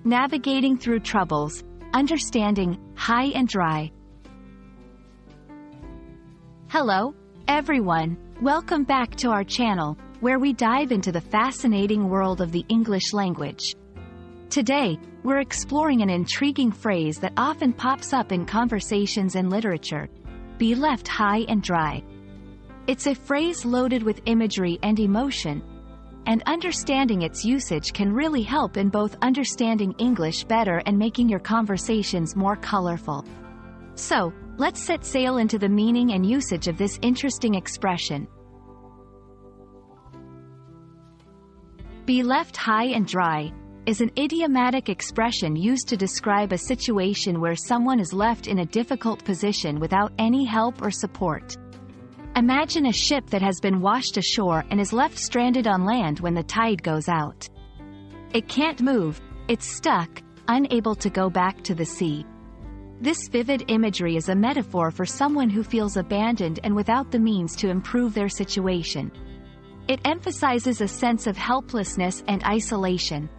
Navigating through troubles, understanding high and dry. Hello, everyone. Welcome back to our channel, where we dive into the fascinating world of the English language. Today, we're exploring an intriguing phrase that often pops up in conversations and literature: be left high and dry. It's a phrase loaded with imagery and emotion, and understanding its usage can really help in both understanding English better and making your conversations more colorful. So, let's set sail into the meaning and usage of this interesting expression. Be left high and dry is an idiomatic expression used to describe a situation where someone is left in a difficult position without any help or support. Imagine a ship that has been washed ashore and is left stranded on land when the tide goes out. It can't move, it's stuck, unable to go back to the sea. This vivid imagery is a metaphor for someone who feels abandoned and without the means to improve their situation. It emphasizes a sense of helplessness and isolation.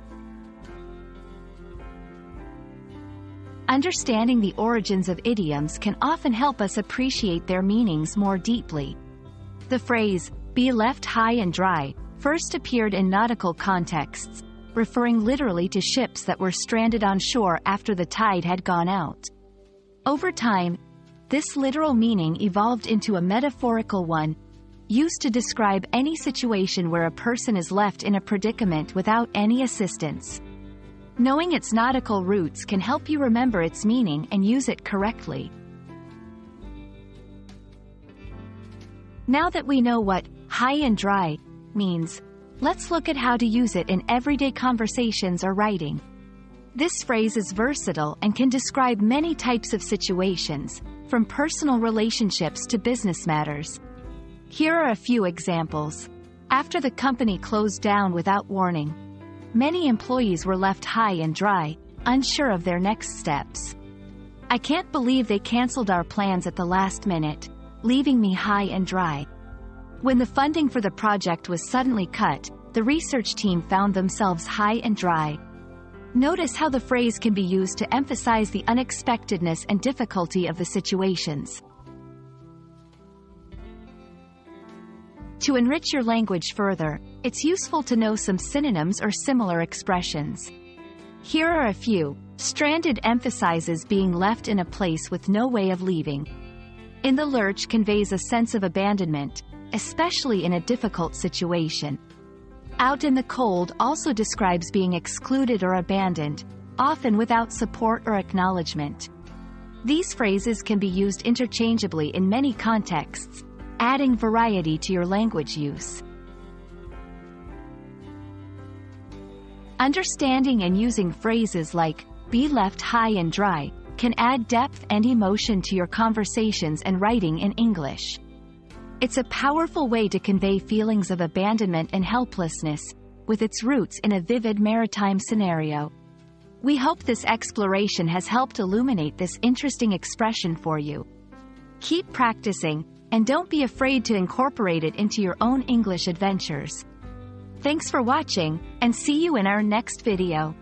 Understanding the origins of idioms can often help us appreciate their meanings more deeply. The phrase, be left high and dry, first appeared in nautical contexts, referring literally to ships that were stranded on shore after the tide had gone out. Over time, this literal meaning evolved into a metaphorical one, used to describe any situation where a person is left in a predicament without any assistance. Knowing its nautical roots can help you remember its meaning and use it correctly. Now that we know what high and dry means, let's look at how to use it in everyday conversations or writing. This phrase is versatile and can describe many types of situations, from personal relationships to business matters. Here are a few examples. After the company closed down without warning, many employees were left high and dry, unsure of their next steps. I can't believe they canceled our plans at the last minute, leaving me high and dry. When the funding for the project was suddenly cut, the research team found themselves high and dry. Notice how the phrase can be used to emphasize the unexpectedness and difficulty of the situations. To enrich your language further, it's useful to know some synonyms or similar expressions. Here are a few. Stranded emphasizes being left in a place with no way of leaving. In the lurch conveys a sense of abandonment, especially in a difficult situation. Out in the cold also describes being excluded or abandoned, often without support or acknowledgement. These phrases can be used interchangeably in many contexts, adding variety to your language use. Understanding and using phrases like be left high and dry can add depth and emotion to your conversations and writing in English. It's a powerful way to convey feelings of abandonment and helplessness, with its roots in a vivid maritime scenario. We hope this exploration has helped illuminate this interesting expression for you. Keep practicing, and don't be afraid to incorporate it into your own English adventures. Thanks for watching, and see you in our next video.